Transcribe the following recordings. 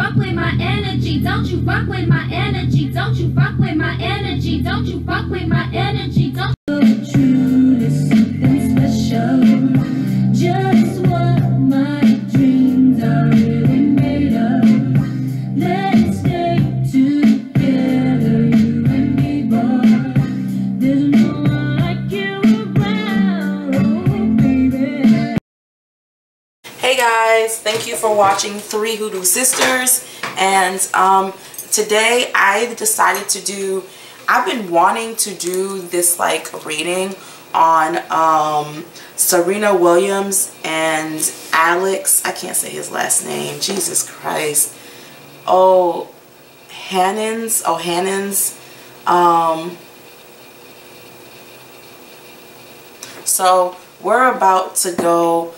fuck with my energy. Don't you fuck with my energy. Don't you fuck with my energy. Don't you fuck with my energy. Don't truly something special. Just what my dreams are really made of. Let's stay together, you and me, boy. There's no one like you around, oh baby. Hey guys, thank you for watching 3 Hoodoo Sisters. And today I decided to do, I've been wanting to do this like reading on Serena Williams and Alex, I can't say his last name, Jesus Christ, Ohanian's, so we're about to go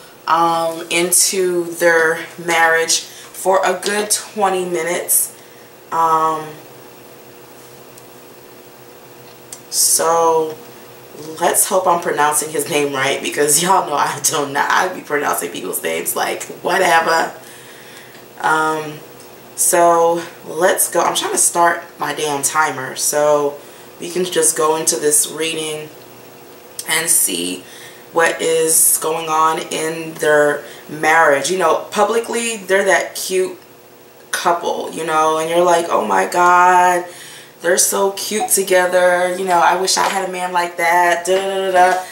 into their marriage for a good 20 minutes. So let's hope I'm pronouncing his name right, because y'all know I do not. I be pronouncing people's names like whatever. So let's go. I'm trying to start my damn timer so we can just go into this reading and see what is going on in their marriage. You know, publicly they're that cute couple, you know, and you're like, oh my god, they're so cute together, you know, I wish I had a man like that, da, da, da, da.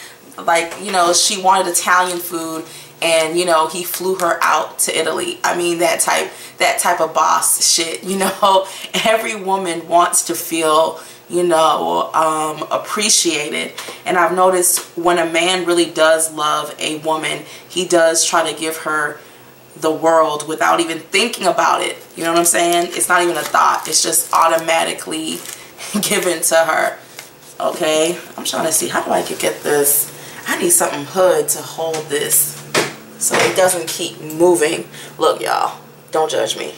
Like, you know, she wanted Italian food and, you know, he flew her out to Italy. I mean, that type of boss shit, you know. Every woman wants to feel, you know, appreciated. And I've noticed when a man really does love a woman, he does try to give her the world without even thinking about it. You know what I'm saying? It's not even a thought. It's just automatically given to her. Okay? I'm trying to see, how do I get this? I need something hood to hold this so it doesn't keep moving. Look, y'all. Don't judge me.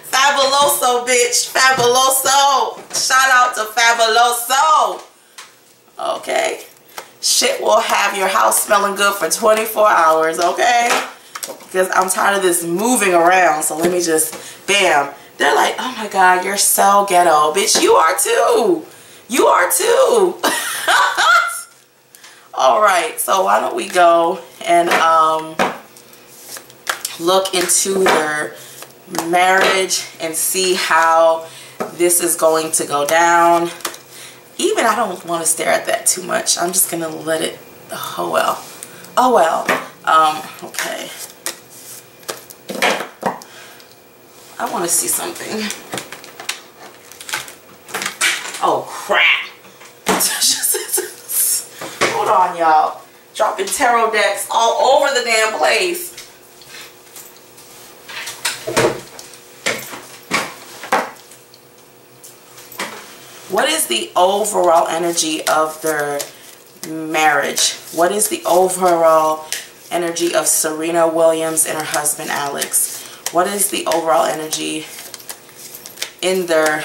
Fabuloso, bitch. Fabuloso. Shout out to Fabuloso. Okay. Shit will have your house smelling good for 24 hours, okay? Because I'm tired of this moving around. So let me just, bam. They're like, oh my god, you're so ghetto. Bitch, you are too. You are too. Alright, so why don't we go and look into their marriage and see how this is going to go down. Even I don't want to stare at that too much. I'm just gonna let it, oh well. Oh well. Okay. I want to see something. Oh crap. Hold on, y'all. Dropping tarot decks all over the damn place. What is the overall energy of their marriage? What is the overall energy of Serena Williams and her husband Alex? What is the overall energy in their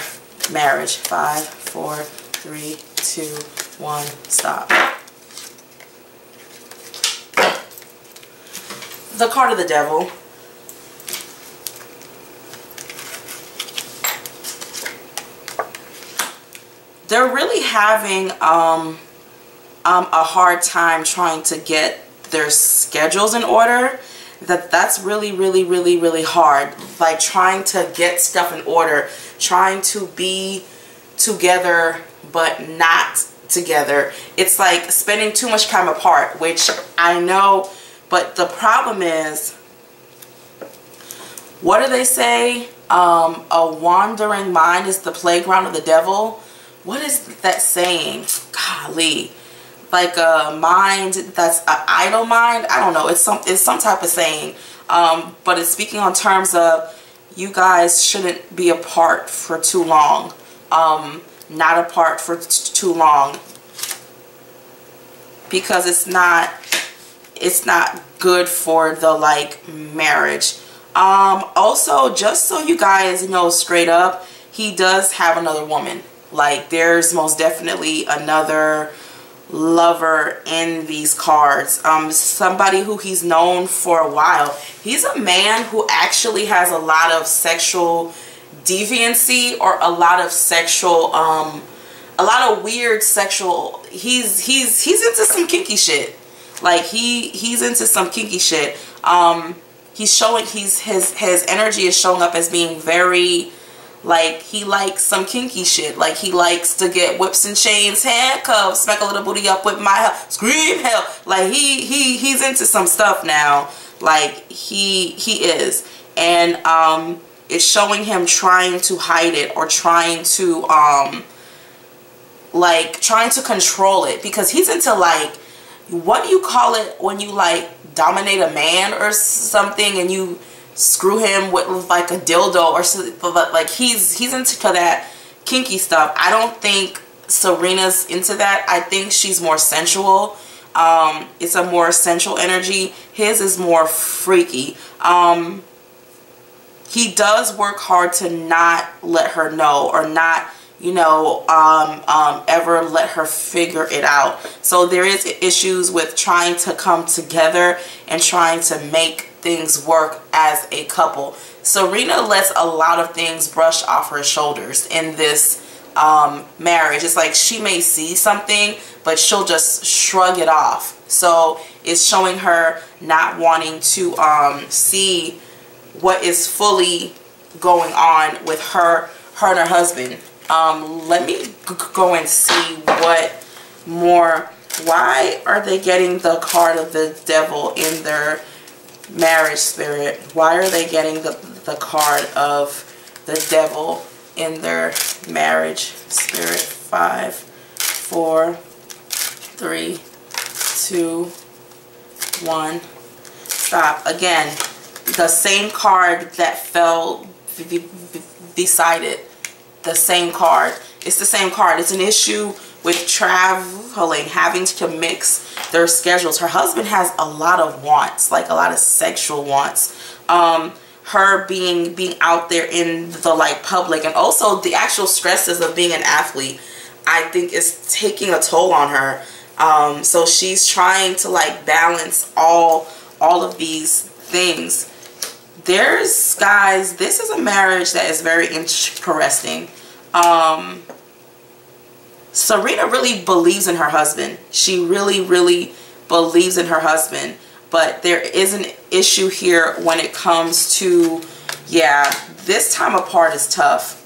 marriage? 5, 4, 3, 2, 1, stop. The card of the devil. They're really having a hard time trying to get their schedules in order. That's really hard. Like trying to get stuff in order, trying to be together but not together. It's like spending too much time apart, which I know, but the problem is, what do they say? A wandering mind is the playground of the devil. What is that saying? Golly. Like a mind that's an idle mind? I don't know. It's some type of saying. But it's speaking on terms of you guys shouldn't be apart for too long. Not apart for too long. Because it's not good for the like marriage. Also, just so you guys know straight up, he does have another woman. Like there's most definitely another lover in these cards. Somebody who he's known for a while. He's a man who actually has a lot of sexual deviancy, or a lot of sexual a lot of weird sexual, he's into some kinky shit. Like he's into some kinky shit. He's showing, his energy is showing up as being very, like, he likes some kinky shit. Like he likes to get whips and chains, handcuffs, smack a little booty up with my hell, scream hell. Like he's into some stuff now. Like he is. And it's showing him trying to hide it, or trying to like trying to control it, because he's into, like, what do you call it when you like dominate a man or something, and you screw him with like a dildo or something. But like he's into that kinky stuff. I don't think Serena's into that. I think she's more sensual. It's a more sensual energy. His is more freaky. He does work hard to not let her know, or not, you know, ever let her figure it out. So there is issues with trying to come together and trying to make things work as a couple. Serena lets a lot of things brush off her shoulders in this marriage. It's like she may see something, but she'll just shrug it off. So it's showing her not wanting to see what is fully going on with her and her husband. Let me go and see what more. Why are they getting the card of the devil in their marriage spirit? Why are they getting the card of the devil in their marriage spirit? 5, 4, 3, 2, 1. Stop. Again, the same card that fell beside it. The same card. It's the same card. It's an issue with traveling, having to mix their schedules. Her husband has a lot of wants, like a lot of sexual wants. Her being out there in the like public, and also the actual stresses of being an athlete, I think is taking a toll on her. So she's trying to like balance all of these things. There's, guys, this is a marriage that is very interesting. Serena really believes in her husband. She really believes in her husband. But there is an issue here when it comes to, yeah, this time apart is tough.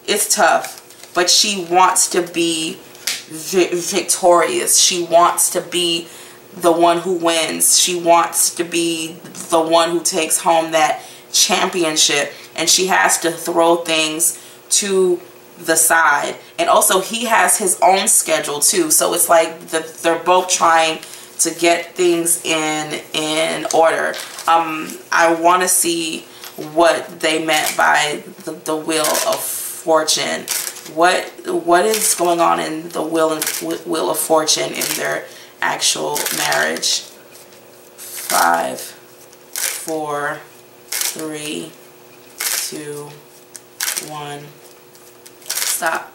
It's tough. But she wants to be victorious. She wants to be the one who wins. She wants to be the one who takes home that championship, and she has to throw things to the side. And also he has his own schedule too, so it's like they're both trying to get things in order. I want to see what they meant by the Wheel of Fortune. What is going on in the Wheel of Fortune in their actual marriage? 5, 4, 3, 2, 1. Stop.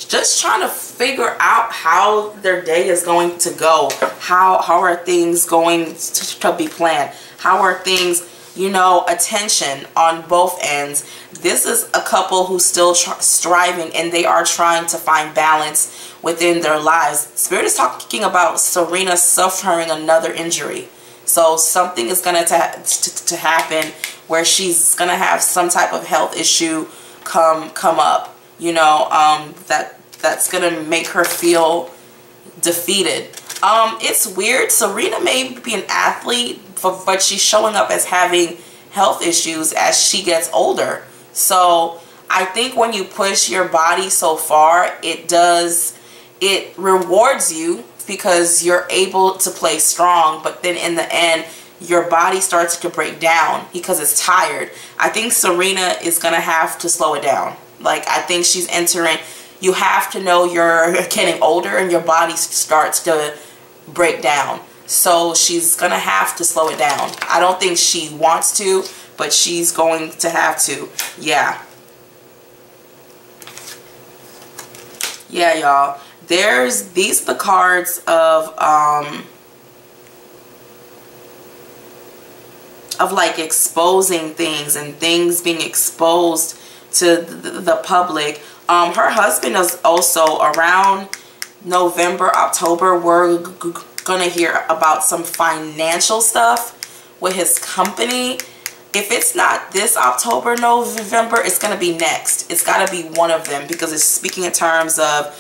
Just trying to figure out how their day is going to go. How are things going to be planned? How are things, you know, attention on both ends. This is a couple who's still striving, and they are trying to find balance within their lives. Spirit is talking about Serena suffering another injury. So something is going to happen where she's going to have some type of health issue come up, you know, that's going to make her feel defeated. It's weird. Serena may be an athlete, but she's showing up as having health issues as she gets older. So I think when you push your body so far, it rewards you because you're able to play strong, but then in the end your body starts to break down because it's tired. I think Serena is gonna have to slow it down. Like, I think she's entering, you have to know you're getting older and your body starts to break down. So she's gonna have to slow it down. I don't think she wants to, but she's going to have to. Yeah. Yeah, y'all. These are the cards of like exposing things and things being exposed to the public. Her husband is also around November, October. We're gonna hear about some financial stuff with his company. If it's not this October, November, it's gonna be next. It's gotta be one of them, because it's speaking in terms of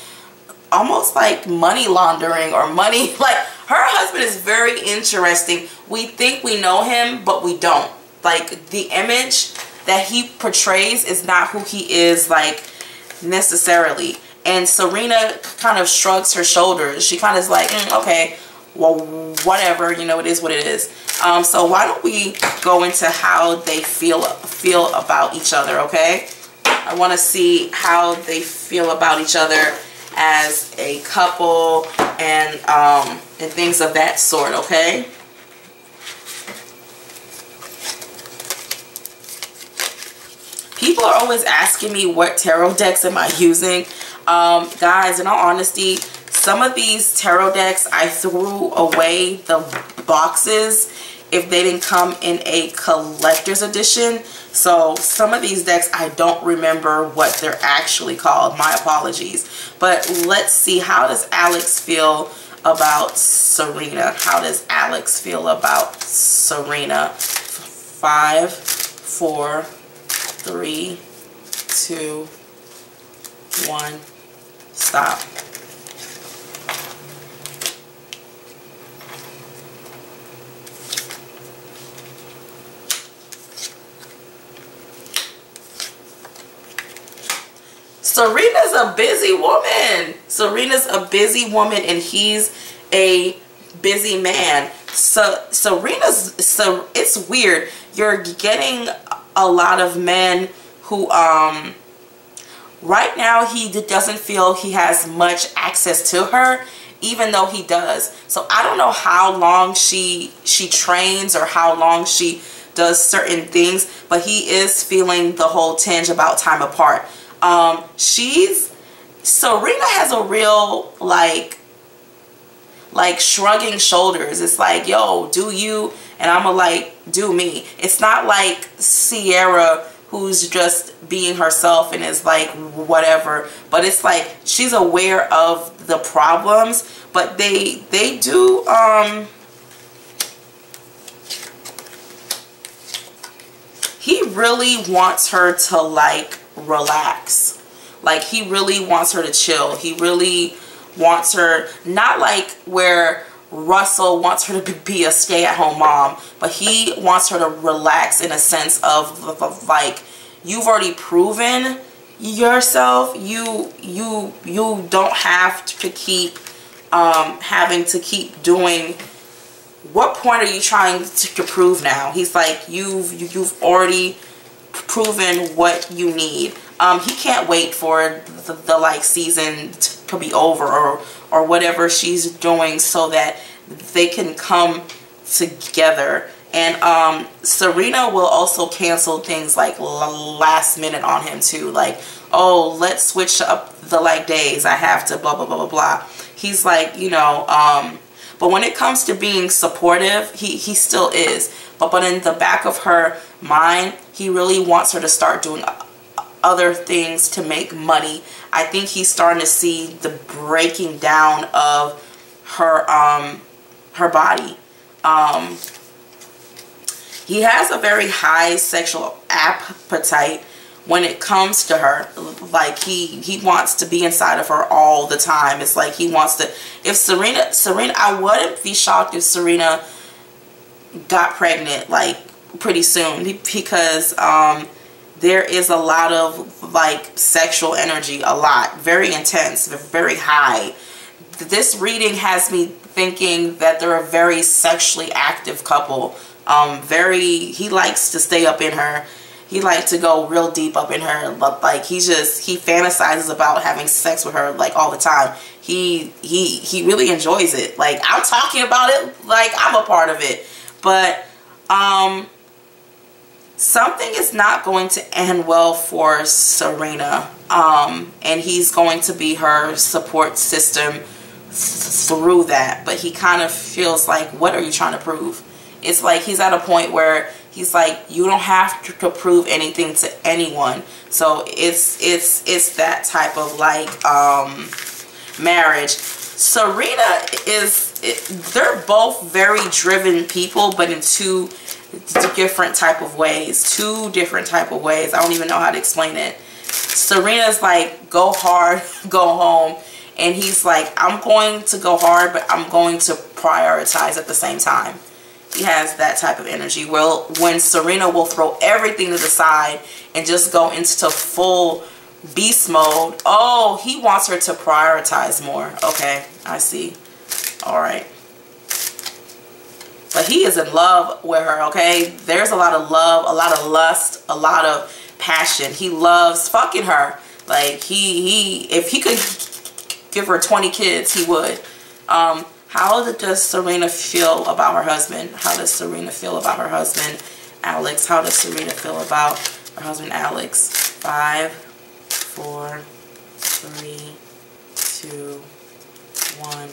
almost like money laundering or money. Like, her husband is very interesting. We think we know him, but we don't. Like, the image that he portrays is not who he is, like, necessarily. And Serena kind of shrugs her shoulders. She kind of is like, okay, well, whatever, you know, it is what it is. So why don't we go into how they feel about each other, okay? I want to see how they feel about each other as a couple and things of that sort, okay? People are always asking me what tarot decks am I using. Guys, in all honesty, some of these tarot decks I threw away the boxes if they didn't come in a collector's edition. So some of these decks I don't remember what they're actually called. My apologies. But let's see, how does Alex feel about Serena? How does Alex feel about Serena? 5, 4, 3, 2, 1, stop. Serena's a busy woman. Serena's a busy woman, and he's a busy man. So it's weird. You're getting a lot of men who right now he doesn't feel he has much access to her, even though he does. So I don't know how long she trains or how long she does certain things, but he is feeling the whole tinge about time apart. Serena has a real like shrugging shoulders. It's like, yo, do you, and I'ma like do me. It's not like Sierra, who's just being herself and is like whatever, but it's like she's aware of the problems, but they do he really wants her to like relax. Like, he really wants her to chill. He really wants her, not like where Russell wants her to be a stay-at-home mom, but he wants her to relax in a sense of like, you've already proven yourself. You don't have to keep having to keep doing. What point are you trying to prove now? He's like, you've already proven what you need. He can't wait for the like season to be over or whatever she's doing, so that they can come together. And Serena will also cancel things like last minute on him too, like, oh, let's switch up the like days, I have to blah blah blah blah blah. He's like, you know, but when it comes to being supportive, he still is, but in the back of her mind, he really wants her to start doing other things to make money. I think he's starting to see the breaking down of her her body. He has a very high sexual appetite when it comes to her. Like, he wants to be inside of her all the time. It's like he wants to, if Serena, I wouldn't be shocked if Serena got pregnant like pretty soon, because there is a lot of like sexual energy, a lot, very intense, very high. This reading has me thinking that they're a very sexually active couple. He likes to stay up in her. He likes to go real deep up in her. Like, he fantasizes about having sex with her like all the time. He really enjoys it. Like, I'm talking about it like I'm a part of it. But something is not going to end well for Serena. And he's going to be her support system through that. But he kind of feels like, what are you trying to prove? It's like he's at a point where he's like, you don't have to prove anything to anyone. So it's that type of like marriage. Serena they're both very driven people, but in two different type of ways. I don't even know how to explain it. Serena's like, go hard, go home. And he's like, I'm going to go hard, but I'm going to prioritize at the same time. He has that type of energy. Well, when Serena will throw everything to the side and just go into full beast mode. Oh, he wants her to prioritize more. Okay, I see. All right. But he is in love with her, okay? There's a lot of love, a lot of lust, a lot of passion. He loves fucking her. Like, if he could give her 20 kids, he would. How does Serena feel about her husband? How does Serena feel about her husband, Alex? How does Serena feel about her husband, Alex? 5, 4, 3, 2, 1.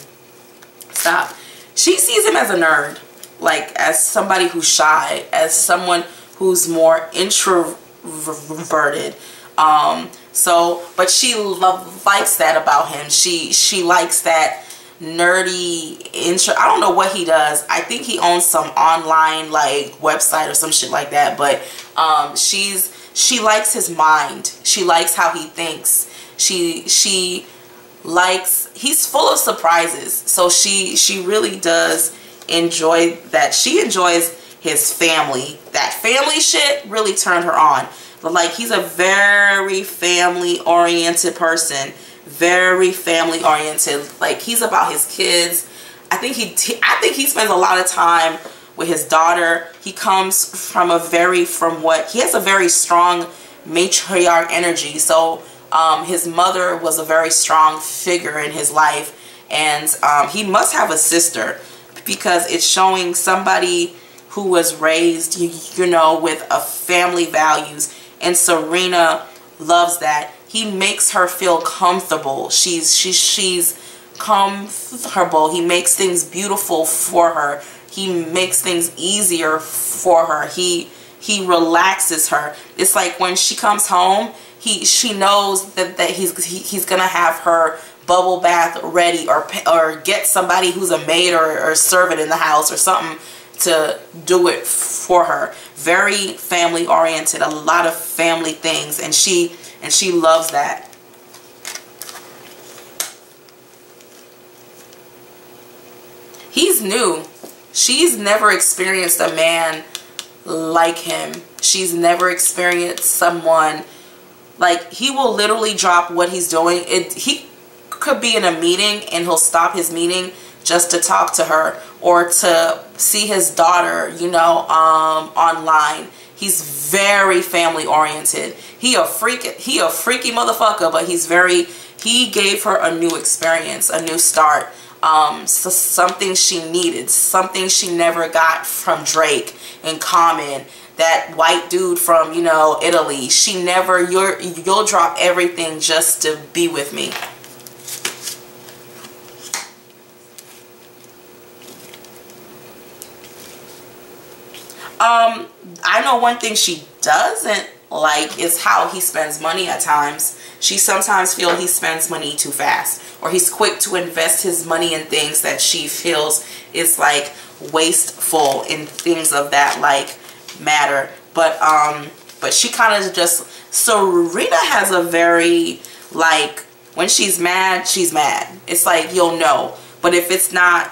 Stop. She sees him as a nerd. Like, as somebody who's shy. As someone who's more introverted. But she likes that about him. She likes that nerdy I don't know what he does. I think he owns some online like website or some shit like that, but she likes his mind. She likes how he thinks. She likes, he's full of surprises, so she really does enjoy that. She enjoys his family. That family shit really turned her on. But like, he's a very family oriented person. Very family oriented. Like, he's about his kids. I think he spends a lot of time with his daughter. He comes from he has a very strong matriarch energy. So his mother was a very strong figure in his life, and he must have a sister, because it's showing somebody who was raised, you know, with a family values, and Serena loves that. He makes her feel comfortable. She's comfortable. He makes things beautiful for her. He makes things easier for her. He relaxes her. It's like when she comes home, she knows that he's gonna have her bubble bath ready, or get somebody who's a maid or servant in the house or something to do it for her. Very family oriented, a lot of family things, and she loves that. He's new. She's never experienced a man like him. She's never experienced someone like, he will literally drop what he's doing. He could be in a meeting and he'll stop his meeting just to talk to her, or to see his daughter, you know, online. He's very family oriented. He a freaky motherfucker, but he gave her a new experience, a new start. So something she needed, something she never got from Drake and Common, that white dude from, you know, Italy. You'll drop everything just to be with me. I know one thing she doesn't like is how he spends money at times. She sometimes feels he spends money too fast, or he's quick to invest his money in things that she feels is like wasteful, in things of that like matter. But she kind of just, Serena has a very, like, when she's mad, she's mad. It's like, you'll know. But if it's not,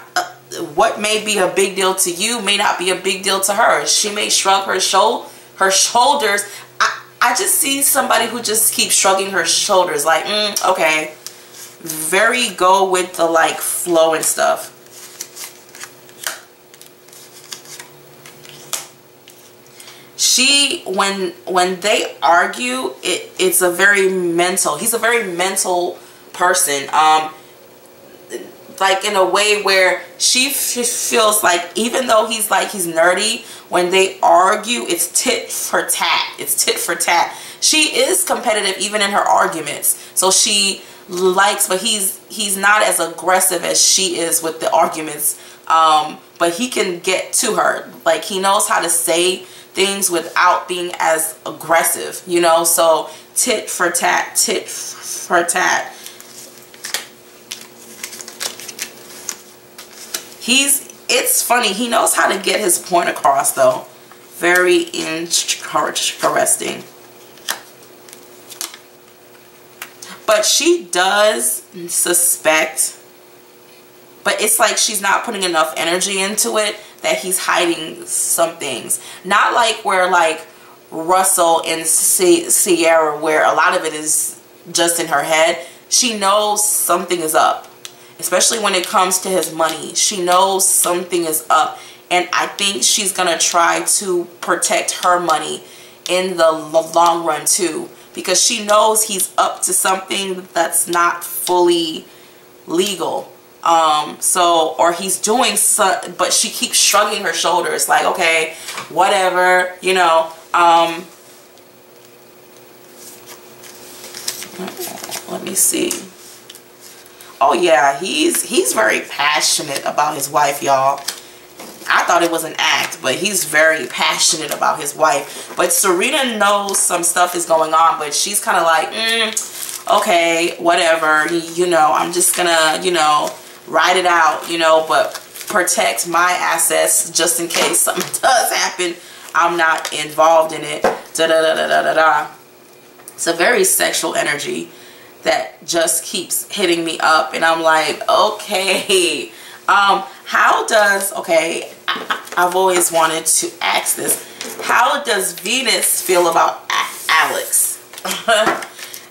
what may be a big deal to you may not be a big deal to her. She may shrug her shoulders. I just see somebody who just keeps shrugging her shoulders, like, okay. Very go with the like flow and stuff. When they argue, it's a very mental, he's a very mental person. like in a way where she feels like, even though he's nerdy, when they argue, it's tit for tat. It's tit for tat. She is competitive even in her arguments. So she likes, but he's not as aggressive as she is with the arguments. But he can get to her. Like, he knows how to say things without being as aggressive, you know? So tit for tat, tit for tat. It's funny, he knows how to get his point across though. Very interesting. But she does suspect, but it's like she's not putting enough energy into it, that he's hiding some things. Not like where like Russell and Sierra, where a lot of it is just in her head. She knows something is up. Especially when it comes to his money. She knows something is up. And I think she's going to try to protect her money in the long run too. Because she knows he's up to something that's not fully legal. Or he's doing some, but she keeps shrugging her shoulders. Like, okay, whatever, you know. Let me see. Oh yeah, he's very passionate about his wife, y'all. I thought it was an act, but he's very passionate about his wife. But Serena knows some stuff is going on, but she's kind of like, okay, whatever, you know, I'm just gonna, you know, ride it out, you know, but protect my assets just in case something does happen. I'm not involved in it. Da-da-da-da-da-da-da. It's a very sexual energy that just keeps hitting me up, and I'm like, okay, how does, okay, I've always wanted to ask this, how does Venus feel about Alex?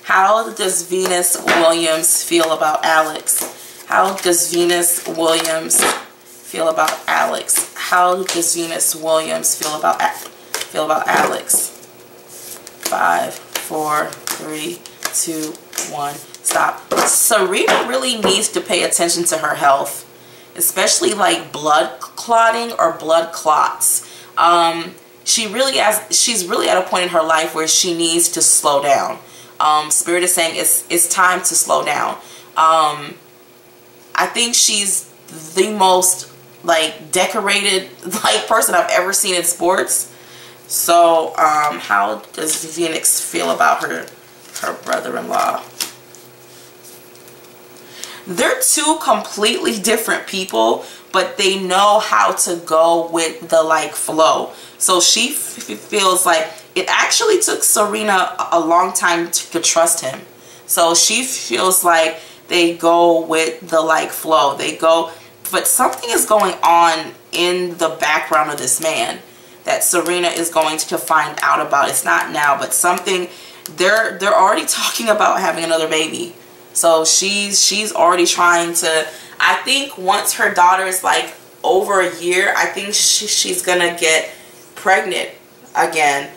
How does Venus Williams feel about Alex? How does Venus Williams feel about Alex? How does Venus Williams feel about Alex? 5, 4, 3, 2, 1, stop. Serena really needs to pay attention to her health, especially like blood clotting or blood clots. She's really at a point in her life where she needs to slow down. Spirit is saying it's time to slow down. I think she's the most like decorated like person I've ever seen in sports. So how does Venus feel about her brother-in-law? They're two completely different people, but they know how to go with the like flow. So she feels like it actually took Serena a long time to trust him. So she feels like they go with the like flow. They go, but something is going on in the background of this man that Serena is going to find out about. It's not now, but something, they're already talking about having another baby. So she's already trying to, I think once her daughter is like over a year, I think she's gonna get pregnant again.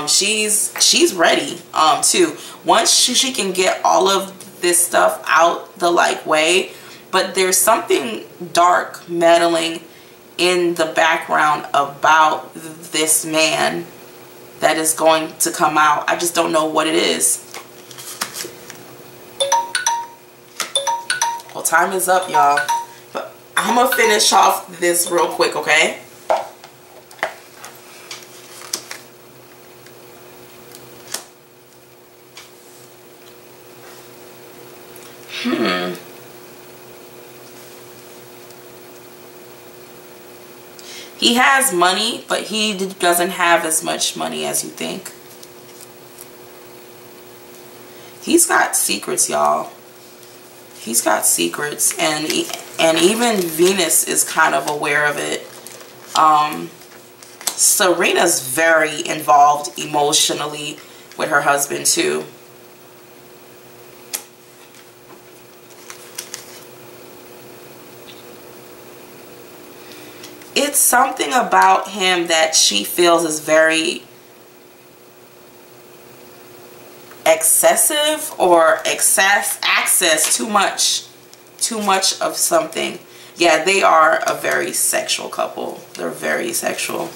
She's ready too. Once she can get all of this stuff out the like way, but there's something dark meddling in the background about this man that is going to come out. I just don't know what it is. Well, time is up, y'all. But I'm gonna finish off this real quick, okay? He has money, but he doesn't have as much money as you think. He's got secrets, y'all. He's got secrets, and even Venus is kind of aware of it. Serena's very involved emotionally with her husband too. It's something about him that she feels is very excessive or access too much too much of something. Yeah, they are a very sexual couple. They're very sexual.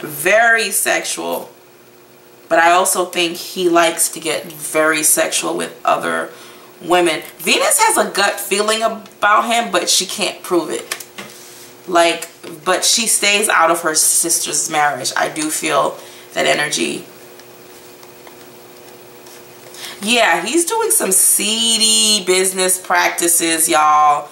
Very sexual. But I also think he likes to get very sexual with other women. Venus has a gut feeling about him, but she can't prove it. Like, but she stays out of her sister's marriage. I do feel that energy. Yeah, he's doing some seedy business practices, y'all.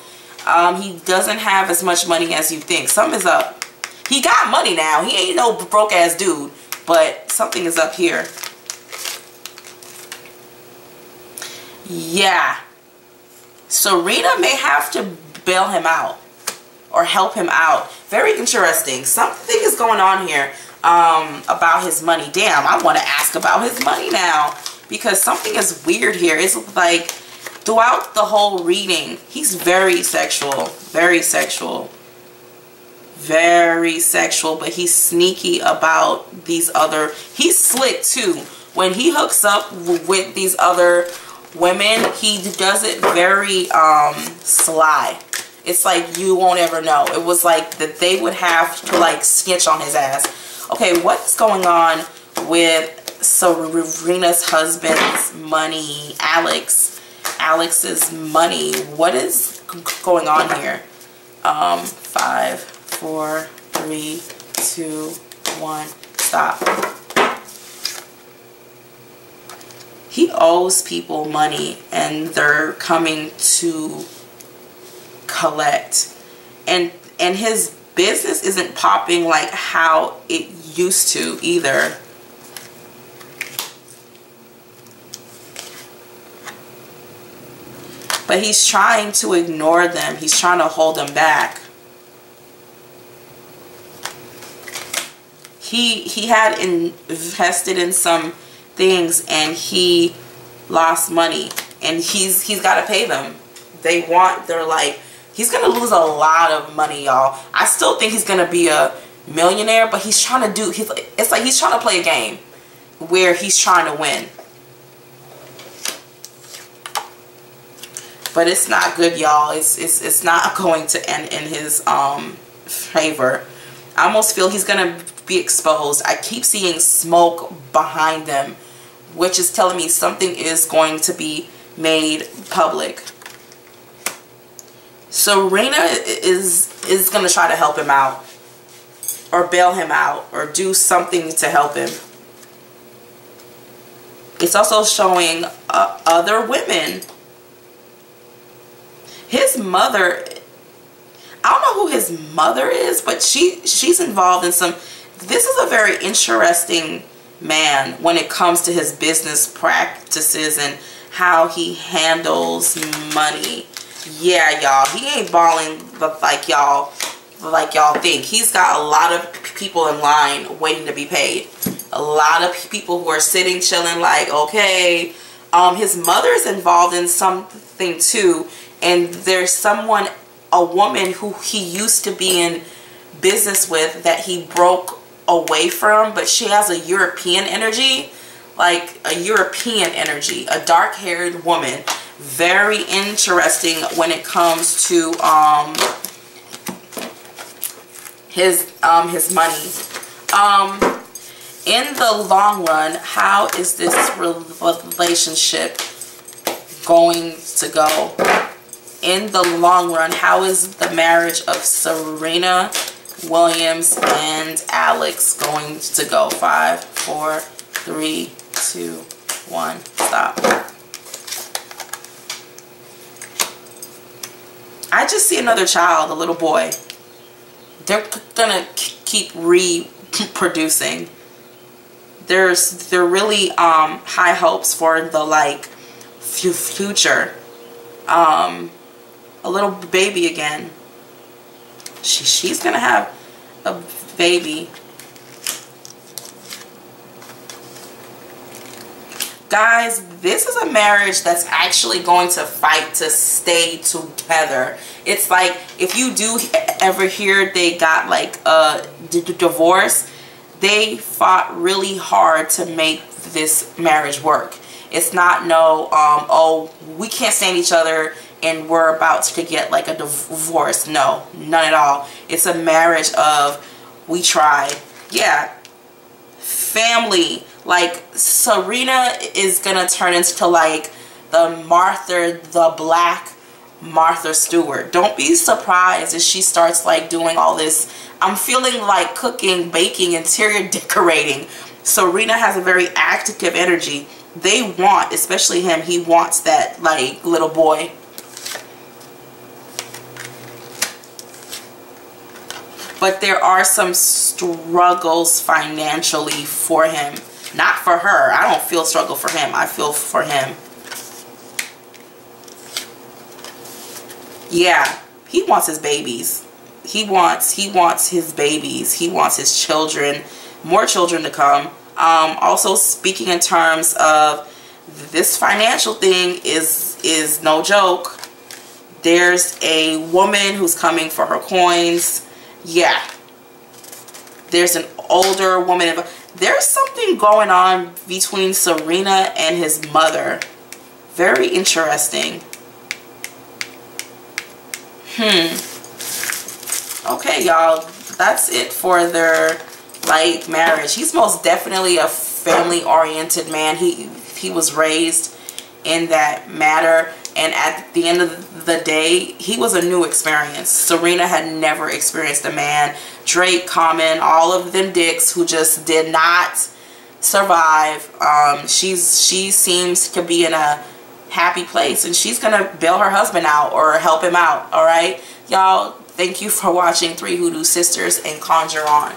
He doesn't have as much money as you think. Something is up. He got money now. He ain't no broke ass dude, but something is up here. Yeah. Serena may have to bail him out or help him out. Very interesting. Something is going on here about his money. Damn, I want to ask about his money now, because something is weird here. It's like throughout the whole reading, he's very sexual. Very sexual. Very sexual, but he's sneaky about these other... He's slick too. When he hooks up with these other women, he does it very sly. It's like you won't ever know. It was like that they would have to like snitch on his ass. Okay, what's going on with Serena's husband's money? Alex's money. What is going on here? 5, 4, 3, 2, 1, stop. He owes people money and they're coming to collect, and his business isn't popping like how it used to either. But he's trying to ignore them. He's trying to hold them back. He had invested in some things and he lost money, and he's got to pay them. They're like, he's gonna lose a lot of money, y'all. I still think he's gonna be a millionaire, but he's trying to do, it's like he's trying to play a game where he's trying to win. But it's not good, y'all. It's not going to end in his favor. I almost feel he's gonna be exposed. I keep seeing smoke behind them, which is telling me something is going to be made public. Serena is going to try to help him out, or bail him out, or do something to help him. It's also showing other women. His mother, I don't know who his mother is, but she's involved in some... This is a very interesting man when it comes to his business practices and how he handles money. Yeah, y'all, he ain't balling like y'all think. He's got a lot of people in line waiting to be paid. A lot of people who are sitting, chilling, like, okay. His mother is involved in something too, and there's a woman who he used to be in business with that he broke away from, but she has a European energy, like a European energy, a dark-haired woman. Very interesting when it comes to his money. In the long run, how is this relationship going to go? In the long run, how is the marriage of Serena Williams and Alex going to go? 5, 4, 3, 2, 1, stop. I just see another child, a little boy. They're gonna keep reproducing. There really high hopes for the like future. A little baby again. She's gonna have a baby. Guys, this is a marriage that's actually going to fight to stay together. It's like, if you do ever hear they got like a divorce, they fought really hard to make this marriage work. It's not no, oh, we can't stand each other and we're about to get like a divorce. No, none at all. It's a marriage of, we tried. Yeah. Family. Like, Serena is gonna turn into like the black Martha Stewart. Don't be surprised if she starts like doing all this. I'm feeling like cooking, baking, interior decorating. Serena has a very active energy. They want, especially him, he wants that like little boy. But there are some struggles financially for him. Not for her. I don't feel struggle for him. I feel for him. Yeah, he wants his babies. He wants his babies. He wants his children. More children to come. Also speaking in terms of this financial thing is no joke. There's a woman who's coming for her coins. Yeah, there's an older woman. There's something going on between Serena and his mother. Very interesting. Okay, y'all, that's it for their like marriage. He's most definitely a family oriented man. He was raised in that matter. And at the end of the day, he was a new experience. Serena had never experienced a man. Drake, Common, all of them dicks who just did not survive. She seems to be in a happy place. And she's going to bail her husband out or help him out. Alright? Y'all, thank you for watching 3 Hoodoo Sisters and conjure on.